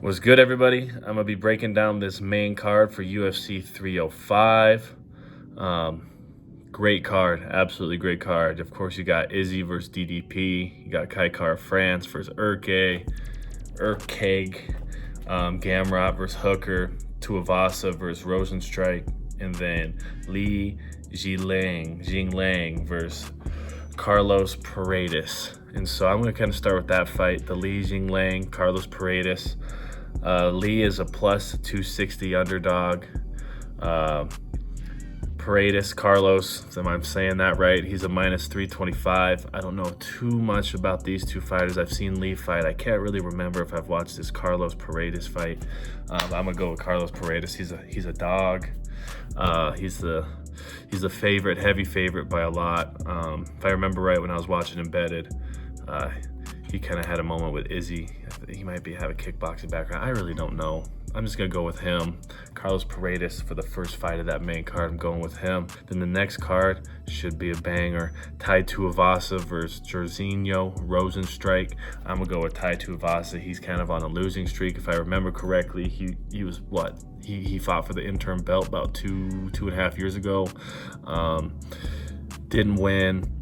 What's good, everybody? I'm gonna be breaking down this main card for UFC 305. Great card, absolutely great card. Of course, you got Izzy versus DDP. You got Kai France versus Erceg, Gamrot versus Hooker, Tuivasa versus Rozenstruik, and then Li Jingliang versus Carlos Paredes. And so I'm going to kind of start with that fight, the Li Jingliang, Carlos Paredes. Lee is a plus 260 underdog. Paredes, Carlos, if I'm saying that right, he's a minus 325. I don't know too much about these two fighters. I've seen Lee fight. I can't really remember if I've watched this Carlos Paredes fight. I'm gonna go with Carlos Paredes. He's a dog. He's the favorite, heavy favorite by a lot. If I remember right, when I was watching Embedded, he kind of had a moment with Izzy. He might have a kickboxing background. I really don't know. I'm just going to go with him. Carlos Paredes for the first fight of that main card. I'm going with him. Then the next card should be a banger. Tuivasa versus Rozenstruik. I'm going to go with Tuivasa. He's kind of on a losing streak. If I remember correctly, he was what? He fought for the interim belt about two and a half years ago. Didn't win.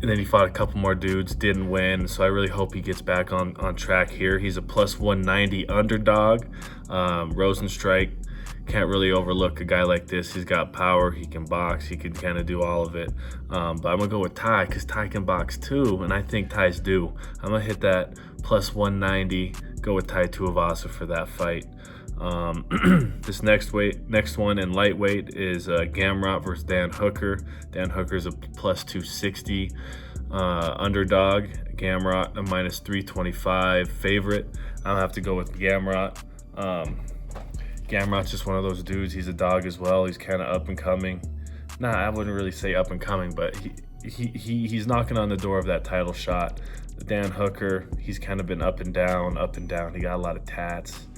And then he fought a couple more dudes, didn't win. So I really hope he gets back on track here. He's a plus 190 underdog. Rozenstruik, can't really overlook a guy like this. He's got power, he can box, he can kind of do all of it. But I'm gonna go with Ty, because Ty can box too, and I think Ty's due. I'm gonna hit that plus 190, go with Tai Tuivasa for that fight. This next one in lightweight is Gamrot versus Dan Hooker. Dan Hooker's a plus 260 underdog. Gamrot a minus 325 favorite. I'll have to go with Gamrot. Gamrot's just one of those dudes. He's a dog as well. He's kind of up and coming. Nah, I wouldn't really say up and coming, but he's knocking on the door of that title shot. Dan Hooker, he's kind of been up and down, up and down. He got a lot of tats.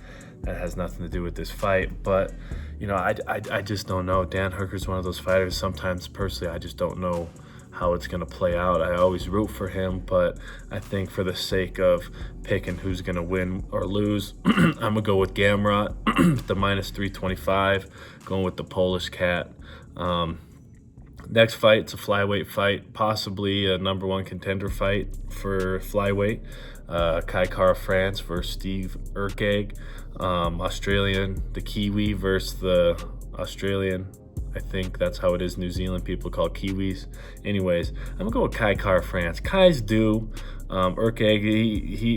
That has nothing to do with this fight, but I just don't know. Dan Hooker's one of those fighters. Sometimes personally, I just don't know how it's going to play out. I always root for him, but I think for the sake of picking who's going to win or lose, I'm going to go with Gamrot, the minus 325, going with the Polish cat. Next fight, it's a flyweight fight, possibly a number one contender fight for flyweight. Kai France versus Steve Erceg. Australian, the Kiwi versus the Australian. I think that's how it is. New Zealand people call Kiwis. Anyways, I'm gonna go with Kai France. Kai's due. Erceg,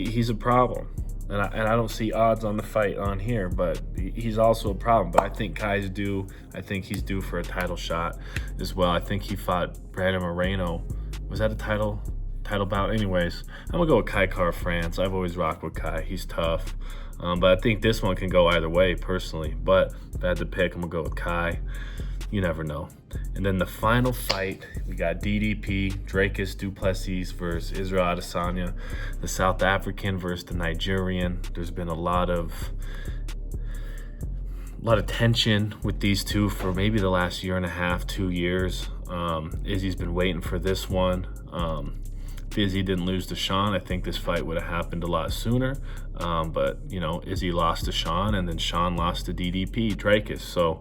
he's a problem. And I don't see odds on the fight on here, but he's also a problem. But I think Kai's due. I think he's due for a title shot as well. I think he fought Brandon Moreno. Was that a title bout? Anyways, I'm gonna go with Kai France. I've always rocked with Kai. He's tough. But I think this one can go either way personally. But if I had to pick, I'm gonna go with Kai. You never know. And then the final fight, we got DDP, Dracus du Plessis versus Israel Adesanya, the South African versus the Nigerian. There's been a lot of tension with these two for maybe the last year and a half, 2 years. Izzy's been waiting for this one. If Izzy didn't lose to Sean, I think this fight would have happened a lot sooner. But Izzy lost to Sean, and then Sean lost to DDP, Dracus. So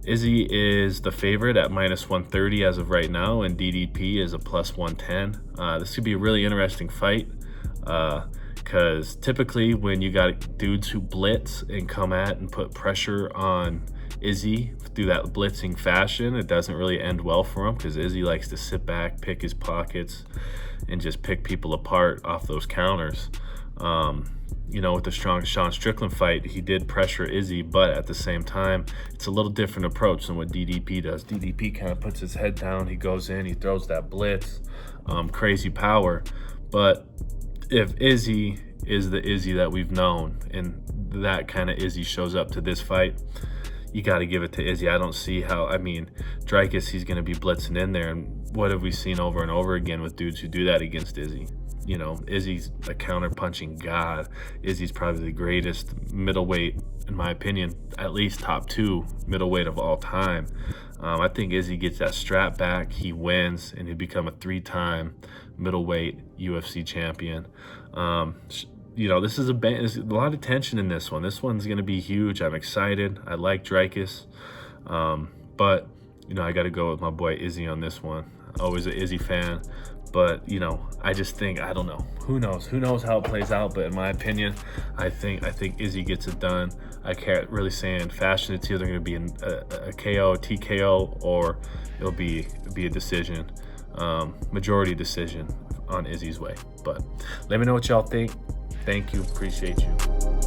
Izzy is the favorite at minus 130 as of right now, and DDP is a plus 110. This could be a really interesting fight because typically when you got dudes who blitz and come at and put pressure on Izzy through that blitzing fashion, it doesn't really end well for him because Izzy likes to sit back, pick his pockets, and just pick people apart off those counters. With the strong Sean Strickland fight, he did pressure Izzy, but at the same time, it's a little different approach than what DDP does. DDP kind of puts his head down, he goes in, he throws that blitz, crazy power. But if Izzy is the Izzy that we've known, and that kind of Izzy shows up to this fight, you got to give it to Izzy. I don't see how, Dracus, he's going to be blitzing in there, and what have we seen over and over again with dudes who do that against Izzy? Izzy's a counter-punching god. Izzy's probably the greatest middleweight, in my opinion, at least top 2 middleweight of all time. I think Izzy gets that strap back, he wins, and he'll become a 3-time middleweight UFC champion. this is there's a lot of tension in this one. This one's going to be huge. I'm excited. I like Dreykus. But, I got to go with my boy Izzy on this one. Always an Izzy fan. But, I just think, I don't know. Who knows? Who knows how it plays out? But in my opinion, I think Izzy gets it done. I can't really say in fashion. It's either going to be a KO, TKO, or it'll be a decision, majority decision on Izzy's way. But let me know what y'all think. Thank you. Appreciate you.